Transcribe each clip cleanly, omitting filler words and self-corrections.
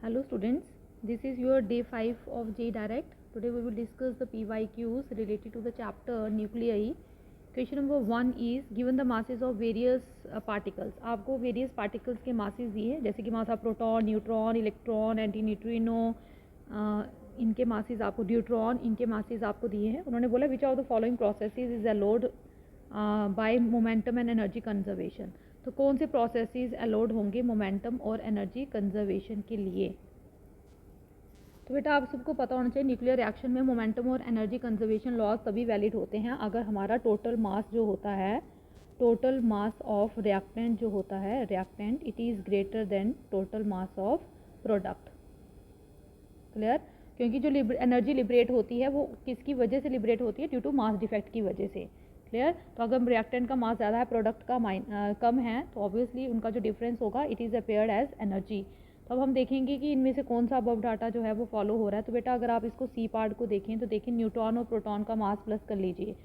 Hello students, this is your day 5 of J Direct. Today we will discuss the PYQs related to the chapter nuclei. Question number 1 is given the masses of various particles. आपको various particles के masses दिए हैं, जैसे कि mass of proton, neutron, electron, anti neutrino, इनके masses आपको deuteron, इनके masses आपको दिए हैं. उन्होंने बोला which of the following processes is allowed by momentum and energy conservation. तो कौन से प्रोसेसेस अलाउड होंगे मोमेंटम और एनर्जी कंजर्वेशन के लिए. तो बेटा आप सबको पता होना चाहिए न्यूक्लियर रिएक्शन में मोमेंटम और एनर्जी कंजर्वेशन लॉज तभी वैलिड होते हैं अगर हमारा टोटल मास जो होता है, टोटल मास ऑफ रिएक्टेंट जो होता है, reactant it is greater than total mass of product. Clear. क्योंकि जो एनर्जी लिबरेट होती है वो किसकी वजह से लिबरेट होती है, ड्यू टू मास डिफेक्ट की वजह से. क्लियर. तो अगर रिएक्टेंट का मास ज़्यादा है, प्रोडक्ट का कम है, तो ऑब्वियसली उनका जो डिफरेंस होगा it is appeared as energy. तो अब हम देखेंगे कि इनमें से कौन सा अबव डाटा जो है वो फॉलो हो रहा है. तो बेटा अगर आप इसको सी पार्ट को देखें तो देखिए न्यूट्रॉन और प्रोटॉन का मास प्लस कर लीजिए,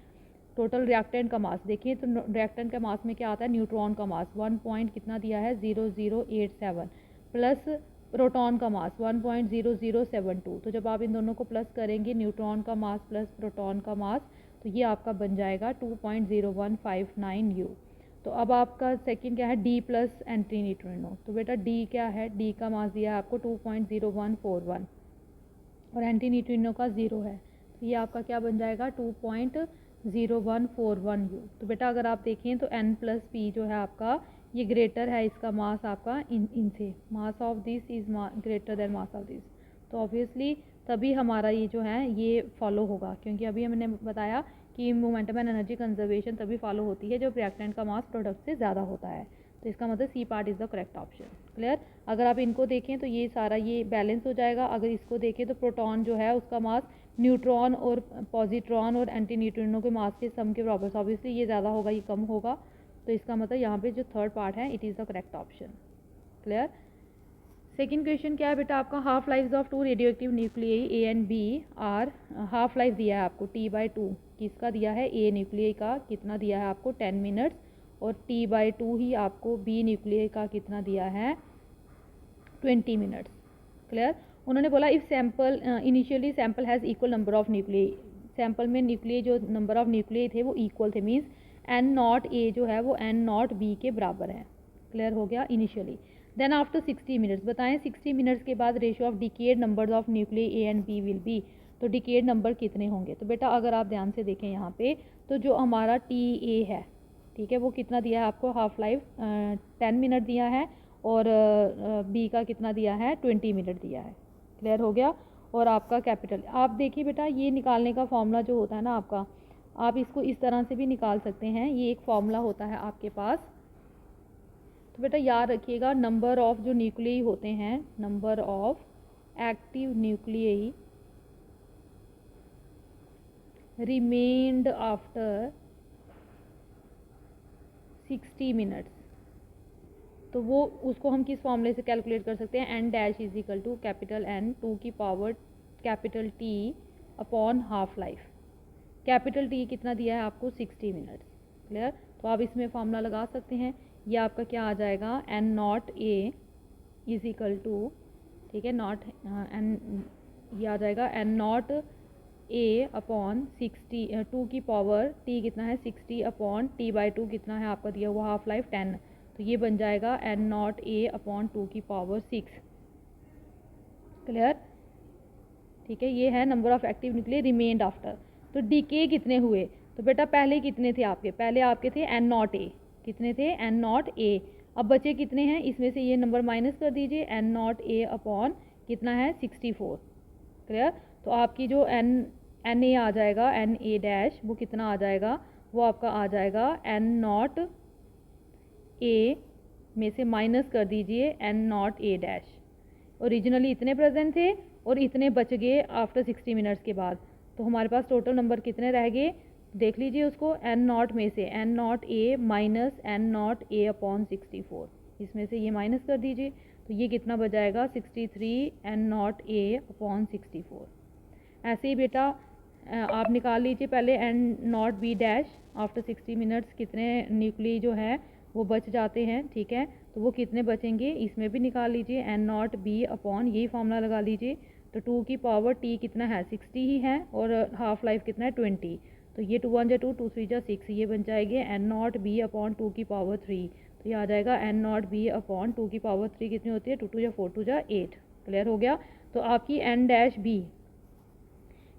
टोटल रिएक्टेंट का मास देखिए तो रिएक्टेंट का मास में क्या आता है, न्यूट्रॉन का मास 1 पॉइंट कितना दिया है 0087 प्लस प्रोटॉन का मास 1.0072. तो जब आप इन दोनों को प्लस करेंगे न्यूट्रॉन का मास प्लस प्रोटॉन का मास, तो ये आपका बन जाएगा 2.0159 U. तो अब आपका सेकंड क्या है, डी प्लस एंटी न्यूट्रिनो. तो बेटा डी क्या है, डी का मास दिया है आपको 2.0141 और एंटी न्यूट्रिनो का 0 है, तो ये आपका क्या बन जाएगा 2.0141 U. तो बेटा अगर आप देखें तो N प्लस पी जो है आपका ये ग्रेटर है, इसका मास आपका इनसे mass of this is greater then mass of this. तो ऑब्वियसली तभी हमारा ये जो है ये फॉलो होगा, क्योंकि अभी हमने बताया कि मोमेंटम एंड एनर्जी कंजर्वेशन तभी फॉलो होती है जब रिएक्टेंट का मास प्रोडक्ट से ज़्यादा होता है. तो इसका मतलब C part is the correct option. Clear. अगर आप इनको देखें तो ये सारा ये बैलेंस हो जाएगा. अगर इसको देखें तो प्रोटॉन जो है उसका मास न्यूट्रॉन और पॉजिट्रॉन और एंटी न्यूट्रिनो के मास के सम के बराबर, ऑब्वियसली ये ज़्यादा होगा ये कम होगा. तो इसका मतलब यहाँ पे जो थर्ड पार्ट है it is the correct option. Clear. Second question क्या है बेटा आपका, half life of 2 radio active nuclei A and B are. Half life दिया है आपको T/2, किसका दिया है, ए न्यूक्लियाई का कितना दिया है आपको 10 मिनट्स, और T/2 ही आपको बी न्यूक्लियाई का कितना दिया है 20 मिनट्स. क्लियर. उन्होंने बोला if sample initially sample has equal number of nuclei, sample में न्यूक्लियाई जो नंबर ऑफ न्यूक्लियाई थे वो इक्वल थे, मीन्स N0A जो है वो N0B के बराबर है. क्लियर हो गया इनिशियली. देन आफ्टर 60 मिनट्स, बताएं 60 मिनट्स के बाद ratio of decayed numbers of nuclei A and B will be. तो डिकेड नंबर कितने होंगे. तो बेटा अगर आप ध्यान से देखें यहाँ पे तो जो हमारा TA है, ठीक है, वो कितना दिया है आपको, हाफ लाइफ 10 मिनट दिया है, और बी का कितना दिया है 20 मिनट दिया है. क्लियर हो गया. और आपका कैपिटल आप देखिए बेटा ये निकालने का फॉर्मूला जो होता है ना आपका, आप इसको इस तरह से भी निकाल सकते हैं, ये एक फॉर्मूला होता है आपके पास. तो बेटा याद रखिएगा नंबर ऑफ जो न्यूक्लियाई होते हैं, number of active nuclei remained after 60 minutes, तो वो उसको हम किस फॉर्मूले से कैलकुलेट कर सकते हैं, N dash is equal to capital N 2 की power capital T upon half life. Capital T कितना दिया है आपको 60 मिनट्स. क्लियर. तो आप इसमें फॉर्मूला लगा सकते हैं. ये आपका क्या आ जाएगा N0A इज इक्वल टू, ठीक है, नॉट एन, ये आ जाएगा N0A अपॉन 60 2 की पावर T कितना है 60 अपॉन T/2 कितना है आपका दिया हुआ हाफ लाइफ 10. तो ये बन जाएगा N0A अपॉन 2 की पावर 6. क्लियर. ठीक है, ये है number of active nuclei remained after. तो डीके कितने हुए, तो बेटा पहले कितने थे आपके, पहले आपके थे N0A, कितने थे N0A. अब बचे कितने हैं, इसमें से ये नंबर माइनस कर दीजिए, N0A अपॉन कितना है 64. क्लियर. तो आपकी जो NA आ जाएगा NA डैश वो कितना आ जाएगा, वो आपका आ जाएगा N0A में से माइनस कर दीजिए N0A डैश. ओरिजिनली इतने प्रेजेंट थे और इतने बच गए आफ्टर 60 मिनट्स के बाद, तो हमारे पास टोटल नंबर कितने रह गए, देख लीजिए उसको, N0 में से N0A माइनस N0A अपॉन 64, इसमें से ये माइनस कर दीजिए, तो ये कितना बच जाएगा 63 N0A अपॉन 64. ऐसे ही बेटा आप निकाल लीजिए पहले N0B डैश आफ्टर 60 मिनट्स कितने न्यूक्लियाई जो है वो बच जाते हैं. ठीक है, तो वो कितने बचेंगे, इसमें भी निकाल लीजिए, एन नॉट बी अपॉन यही फॉर्मूला लगा लीजिए। तो 2 की पावर टी कितना है 60 ही है, और हाफ लाइफ कितना है 20। तो ये 2 1 जा 2, 2 3 जा 6, ये बन जाएंगे एन नॉट बी अपॉन 2 की पावर 3। तो ये आ जाएगा एन नॉट बी अपॉन 2 की पावर 3 कितनी होती है, 2 2 जा 4 2 जा 8। क्लियर हो गया। तो आपकी एन डैश बी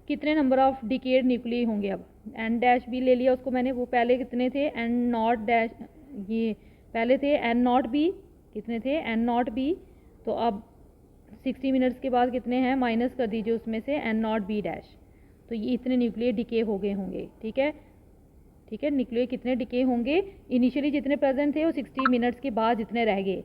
कितने नंबर ऑफ डिकेड न्यूक्लियाई होंगे। अब एन डैश बी ले लिया उसको मैंने, वो पहले कितने थे एन नॉट डैश, ये पहले थे एन नॉट बी, कितने थे एन नॉट बी। तो अब 60 मिनट्स के बाद कितने हैं, माइनस कर दीजिए उसमें से एन नॉट बी डैश। तो ये इतने न्यूक्लियर डिके हो गए होंगे। ठीक है, ठीक है, न्यूक्लियर कितने डिके होंगे, इनिशियली जितने प्रेजेंट थे वो 60 मिनट्स के बाद जितने रह गए,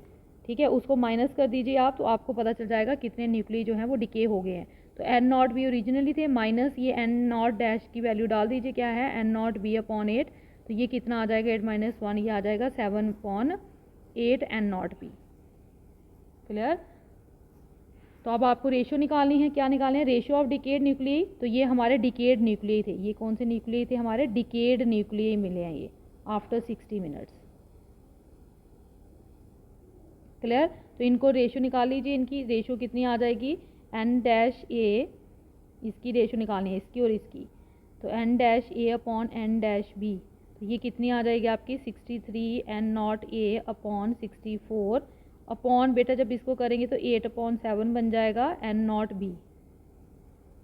ठीक है, उसको माइनस कर दीजिए आप, तो आपको पता चल जाएगा कितने न्यूक्लियर जो हैं वो डिके हो गए हैं। तो एन नॉट बी ओरिजिनली थे माइनस ये एन नॉट डैश की वैल्यू डाल दीजिए, क्या है एन नॉट बी अपॉन 8। तो ये कितना आ जाएगा 8 माइनस 1, ये आ जाएगा 7/8 एन नॉट बी। क्लियर। तो अब आपको रेशियो निकालनी है, क्या निकालना है, रेशियो ऑफ डिकेड न्यूक्लियाई। तो ये हमारे डिकेड न्यूक्लियाई थे, ये कौन से न्यूक्लियाई थे, हमारे डिकेड न्यूक्लियाई मिले हैं ये आफ्टर 60 मिनट्स। क्लियर। तो इनको रेशियो निकाल लीजिए, इनकी रेशियो कितनी आ जाएगी, एन डैश ए, इसकी रेशियो निकालनी है इसकी और इसकी। तो N dash A upon N dash B, तो ये कितनी आ जाएगी आपकी 63 N not A upon 64 upon, बेटा जब इसको करेंगे तो 8/7 बन जाएगा एन नॉट बी।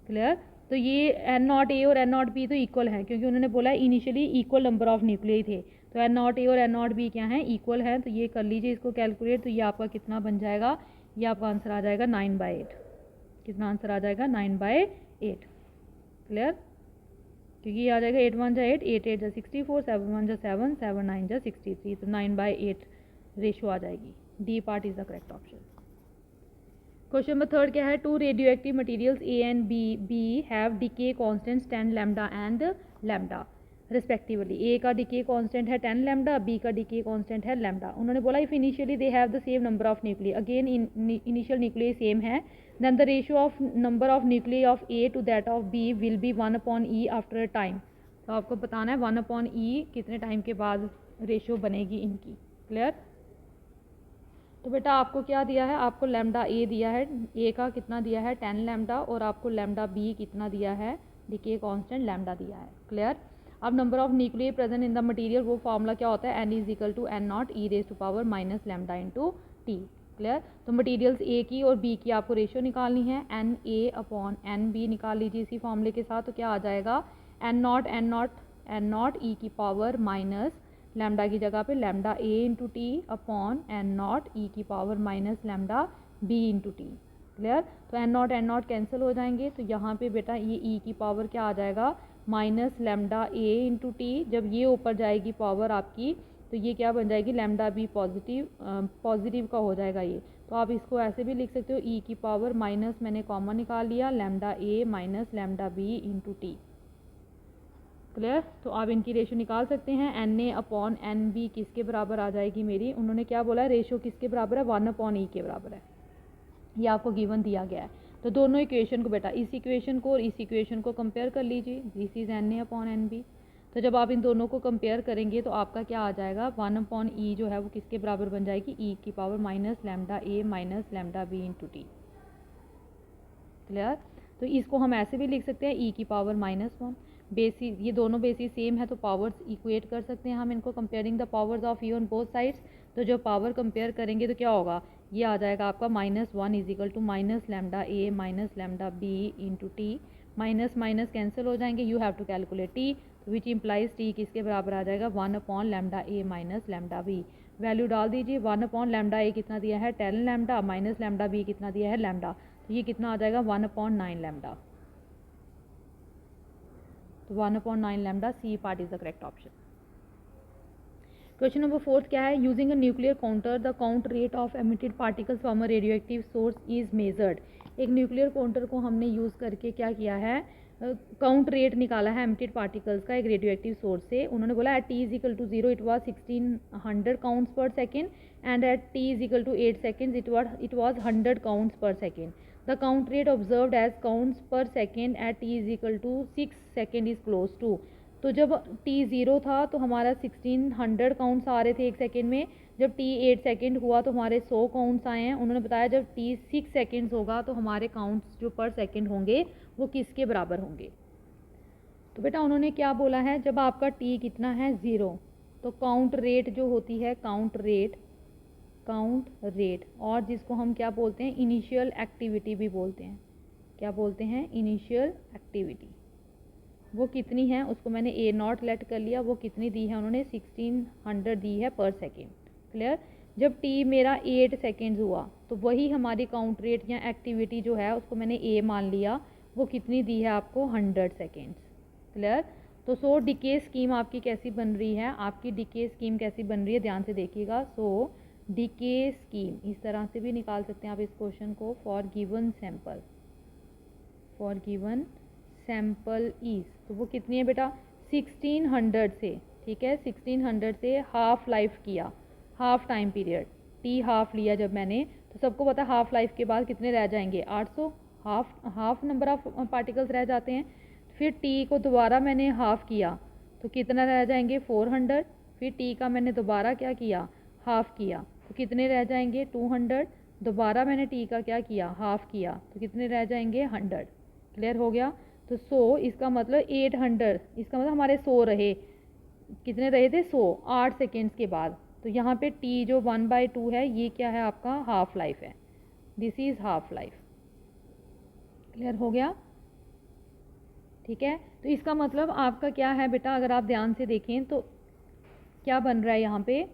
क्लियर। तो ये एन नॉट ए और एन नॉट बी तो इक्वल है, क्योंकि उन्होंने बोला initially equal number of nuclei थे। तो एन नॉट ए और एन नॉट बी क्या है, इक्वल है। तो ये कर लीजिए इसको कैलकुलेट। तो ये आपका कितना बन जाएगा, ये आपका आंसर आ जाएगा 9/8। कितना आंसर आ जाएगा 9/8। क्लियर। क्योंकि ये आ जाएगा 8 1 जा 8, 8 8 जा 64, 7 1 जा 7, 7 9 जा 63। तो 9/8 रेशियो आ जाएगी। D part is the correct option. Question number 3 क्या है, 2 radio active materials A and B have decay constants 10 lambda and lambda respectively. A का डिके कांस्टेंट है 10 लैम्डा, बी का डिके कांस्टेंट है लैम्डा। उन्होंने बोला if initially they have the same number of nuclei, again initial nuclei same है, then the ratio of number of nuclei of A to that of B will be 1/e after a time. तो आपको बताना है 1/e कितने time के बाद ratio बनेगी इनकी। क्लियर। तो बेटा आपको क्या दिया है, आपको लैम्डा ए दिया है, ए का कितना दिया है 10 लैम्डा, और आपको लैम्डा बी कितना दिया है, डिके कांस्टेंट लैम्डा दिया है। क्लियर। अब number of nuclei present in the material, वो फॉर्मूला क्या होता है, N is equal to N not E raise to power minus lambda into T. Clear. तो मटेरियल्स ए की और बी की आपको रेशियो निकालनी है, N A upon N B निकाल लीजिए इसी फॉर्मूले के साथ। तो क्या आ जाएगा एन नॉट ई की पावर माइनस लैम्डा की जगह पे lambda A into T upon N not E की power minus lambda B into T. Clear. तो एन नॉट कैंसिल हो जाएंगे, तो यहाँ पे बेटा ये ई की पावर क्या आ जाएगा minus lambda A into T. जब ये ऊपर जाएगी पावर आपकी, तो ये क्या बन जाएगी लैम्डा बी पॉजिटिव का हो जाएगा ये। तो आप इसको ऐसे भी लिख सकते हो, ई की पावर माइनस मैंने कॉमन निकाल लिया lambda A minus lambda B into T. Clear. तो आप इनकी रेशो निकाल सकते हैं, N A upon N B किसके बराबर आ जाएगी मेरी, उन्होंने क्या बोला है रेशो किसके बराबर है 1/e के बराबर है, ये आपको गिवन दिया गया है। तो दोनों इक्वेशन को बेटा इस इक्वेशन को और इस इक्वेशन को कंपेयर कर लीजिए, this is N A upon N B. तो जब आप इन दोनों को कंपेयर करेंगे तो आपका क्या आ जाएगा 1/e जो है वो किसके बराबर बन जाएगी, ई की power minus lambda A minus lambda B into T. Clear. तो इसको हम ऐसे भी लिख सकते हैं ई की पावर -1, बेसिस ये दोनों बेसिस सेम है तो पावर्स इक्वेट कर सकते हैं हम इनको, comparing the powers of E on both sides. तो जब पावर कंपेयर करेंगे तो क्या होगा, ये आ जाएगा आपका -1 is equal to minus lambda A minus lambda B into T. Minus minus cancel हो जाएंगे, you have to calculate T, which implies T किसके बराबर आ जाएगा 1/ lambda A minus lambda B. Value डाल दीजिए, 1/ लैम्डा ए कितना दिया है 10 लैम्डा माइनस लैम्डा बी कितना दिया है लैम्डा, तो ये कितना आ जाएगा 1/9 लैम्डा। तो 1/9 lambda, C part is the correct option. Question number 4 क्या है, using a nuclear counter the count rate of emitted particles from a radioactive source is measured. एक न्यूक्लियर काउंटर को हमने यूज़ करके क्या किया है, काउंट रेट निकाला है एमिटेड पार्टिकल्स का एक रेडियो एक्टिव सोर्स से। उन्होंने बोला at T is equal to 0 it was 1600 counts per second, and at T is equal to 8 seconds it was 100 counts per second. The count rate observed as counts per second at t is equal to 6 second is close to. तो जब t 0 था तो हमारा 1600 counts आ रहे थे एक second में, जब t 8 सेकेंड हुआ तो हमारे 100 काउंट्स आए हैं। उन्होंने बताया जब t 6 सेकेंड्स होगा तो हमारे काउंट्स जो पर सेकेंड होंगे वो किसके बराबर होंगे। तो बेटा उन्होंने क्या बोला है, जब आपका t कितना है 0 तो काउंट रेट जो होती है काउंट रेट और जिसको हम क्या बोलते हैं इनिशियल एक्टिविटी भी बोलते हैं। क्या बोलते हैं, इनिशियल एक्टिविटी। वो कितनी है उसको मैंने ए नॉट लेट कर लिया, वो कितनी दी है उन्होंने 1600 दी है पर सेकेंड। क्लियर। जब टी मेरा 8 सेकेंड्स हुआ तो वही हमारी काउंट रेट या एक्टिविटी जो है उसको मैंने ए मान लिया, वो कितनी दी है आपको 100 सेकेंड्स। क्लियर। तो सो डिके स्कीम आपकी कैसी बन रही है, आपकी डिके स्कीम कैसी बन रही है ध्यान से देखिएगा। सो डिके स्कीम इस तरह से भी निकाल सकते हैं आप इस क्वेश्चन को, फॉर गिवन सैम्पल इज, तो वो कितनी है बेटा 1600 से, ठीक है 1600 से हाफ लाइफ किया, half time period T half लिया जब मैंने, तो सबको पता हाफ लाइफ के बाद कितने रह जाएंगे 800, हाफ नंबर ऑफ पार्टिकल्स रह जाते हैं। फिर टी को दोबारा मैंने हाफ किया तो कितना रह जाएंगे 400, फिर टी का मैंने दोबारा क्या किया हाफ किया तो कितने रह जाएंगे 200, दोबारा मैंने टी का क्या किया हाफ किया तो कितने रह जाएंगे 100। क्लियर हो गया। तो 100 इसका मतलब 800, इसका मतलब हमारे 100 रहे, कितने रहे थे 100 8 सेकेंड्स के बाद। तो यहाँ पे टी जो 1/2 है ये क्या है आपका हाफ लाइफ है, this is half life. Clear हो गया, ठीक है। तो इसका मतलब आपका क्या है बेटा, अगर आप ध्यान से देखें तो क्या बन रहा है यहाँ पे,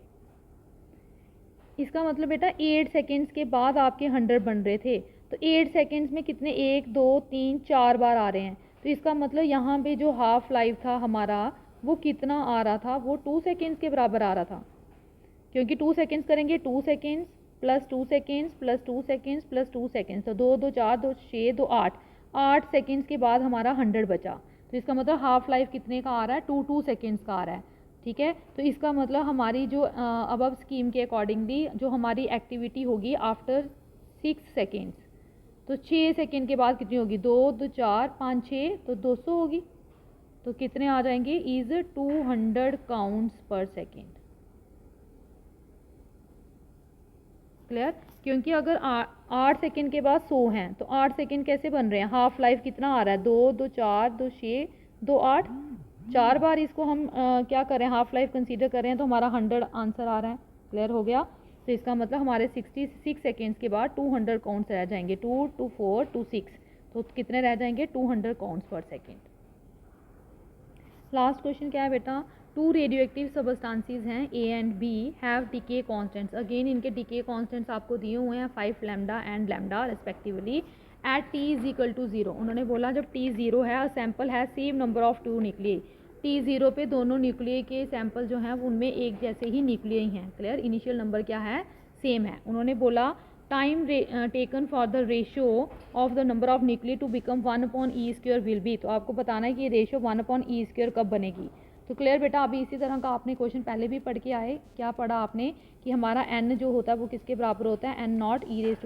इसका मतलब बेटा 8 सेकेंड्स के बाद आपके 100 बन रहे थे, तो 8 सेकेंड्स में कितने 1 2 3 4 बार आ रहे हैं, तो इसका मतलब यहाँ पे जो हाफ लाइफ था हमारा वो कितना आ रहा था, वो 2 सेकेंड्स के बराबर आ रहा था, क्योंकि 2 सेकेंड्स करेंगे 2 seconds plus 2 seconds plus 2 seconds plus 2 seconds, तो 2 2 4 2 6 2 8 सेकेंड्स के बाद हमारा 100 बचा, तो इसका मतलब हाफ लाइफ कितने का आ रहा है 2 सेकेंड्स का आ रहा है, ठीक है। तो इसका मतलब हमारी जो अबव स्कीम के अकॉर्डिंगली जो हमारी एक्टिविटी होगी आफ्टर 6 सेकेंड्स, तो 6 सेकेंड के बाद कितनी होगी 2 2 4 5 6 तो 200 होगी, तो कितने आ जाएंगे is 200 counts per second. Clear, क्योंकि अगर 8 सेकेंड के बाद 100 हैं तो 8 सेकेंड कैसे बन रहे हैं, हाफ लाइफ कितना आ रहा है 2 2 4 2 6 2 8, 4 बार इसको हम क्या करें हाफ लाइफ कंसीडर करें तो हमारा 100 आंसर आ रहा है। क्लियर हो गया। तो इसका मतलब हमारे 66 सेकेंड्स के बाद 200 काउंट्स रह जाएंगे, 2 2 4 2 6, तो कितने रह जाएंगे 200 counts per second. Last question क्या है बेटा, 2 रेडियो एक्टिव सबस्टांसेस हैं A and B have decay constants, again इनके डीके कॉन्स्टेंट्स आपको दिए हुए हैं 5 lambda and lambda respectively at T is equal to 0। उन्होंने बोला जब टी 0 है, सैम्पल है same number of 2 nuclei, T 0 पे दोनों न्यूक्लियाई के सैंपल जो हैं उनमें एक जैसे ही न्यूक्लियाई हैं। क्लियर, इनिशियल नंबर क्या है सेम है। उन्होंने बोला time taken for the ratio of the number of nuclei to become 1/e² will be, तो आपको बताना है कि ये रेशियो 1/e² कब बनेगी। तो क्लियर बेटा, अभी इसी तरह का आपने क्वेश्चन पहले भी पढ़ के आए, क्या पढ़ा आपने कि हमारा n जो होता है वो किसके बराबर होता है n0 e⁻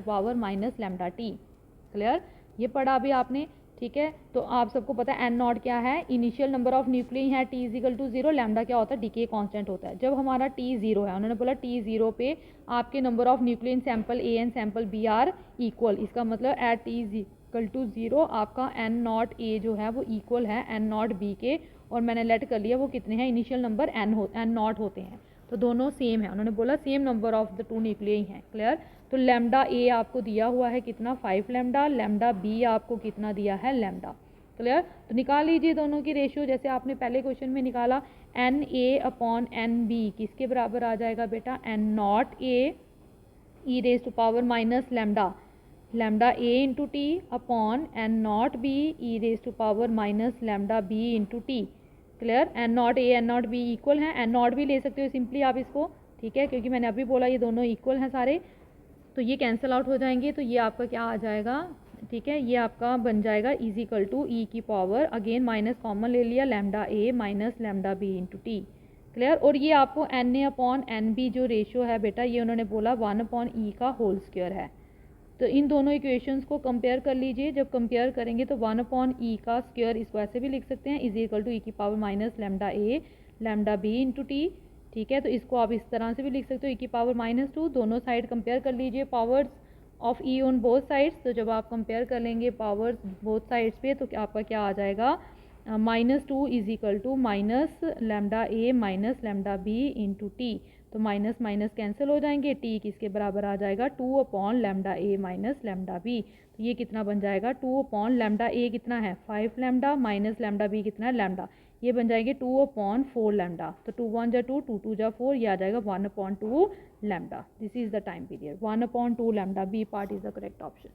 λt। क्लियर, ये पढ़ा अभी आपने, ठीक है। तो आप सबको पता है n0 क्या है, इनिशियल नंबर ऑफ न्यूक्लियाई है t is equal to 0, lambda क्या होता है डीके कांस्टेंट होता है। जब हमारा t 0 है, उन्होंने बोला t 0 पे आपके number of nuclei in sample a and sample b are equal, इसका मतलब at t is equal to 0 आपका n0 a जो है वो इक्वल है n0 b के, और मैंने लेट कर लिया वो कितने हैं इनिशियल नंबर n0 होते हैं, तो दोनों सेम है। उन्होंने बोला same number of the 2 nuclei हैं। क्लियर, तो लैम्डा ए आपको दिया हुआ है कितना 5 लैम्डा, लैम्डा बी आपको कितना दिया है लैम्डा। क्लियर, तो निकाल लीजिए दोनों की रेशियो, जैसे आपने पहले क्वेश्चन में निकाला N A upon N B किसके बराबर आ जाएगा बेटा n0 a e⁻ lambda a into T अपॉन n0 b e⁻ lambda b into T. Clear, n0 a n0 b equal है, n0 भी ले सकते हो सिंपली आप इसको, ठीक है, क्योंकि मैंने अभी बोला ये दोनों इक्वल हैं सारे, तो ये कैंसिल आउट हो जाएंगे, तो ये आपका क्या आ जाएगा, ठीक है, ये आपका बन जाएगा इज इक्वल टू ई की पावर अगेन माइनस कॉमन ले लिया lambda A minus lambda B into T. Clear, और ये आपको N A upon N B जो रेशियो है बेटा ये उन्होंने बोला 1/e का होल स्क्वायर है। तो इन दोनों इक्वेशंस को कंपेयर कर लीजिए, जब कंपेयर करेंगे तो 1/e का स्क्वायर इसको ऐसे भी लिख सकते हैं इज इक्वल टू ई की पावर माइनस लैम्डा ए लैम्डा बी इंटू टी, ठीक है। तो इसको आप इस तरह से भी लिख सकते हो, e⁻²। दोनों साइड कंपेयर कर लीजिए powers of e on both sides. तो जब आप कंपेयर कर लेंगे पावर्स बोथ साइड्स पे, तो आपका क्या आ जाएगा, -2 is equal to minus lambda A minus lambda B into T. तो माइनस माइनस कैंसिल हो जाएंगे, टी किसके बराबर आ जाएगा, 2 upon lambda A minus lambda B. तो ये कितना बन जाएगा, 2 अपॉन लैम्डा ए कितना है 5 लैम्डा माइनस लैम्डा बी कितना है लैम्डा, ये बन जाएंगे 2 अपॉन 4 लैम्डा। तो 2 1 जा 2, 2 2 जा 4, ये आ जाएगा 1 upon 2 lambda. This is the time period, 1 upon 2 lambda, B part is the correct option.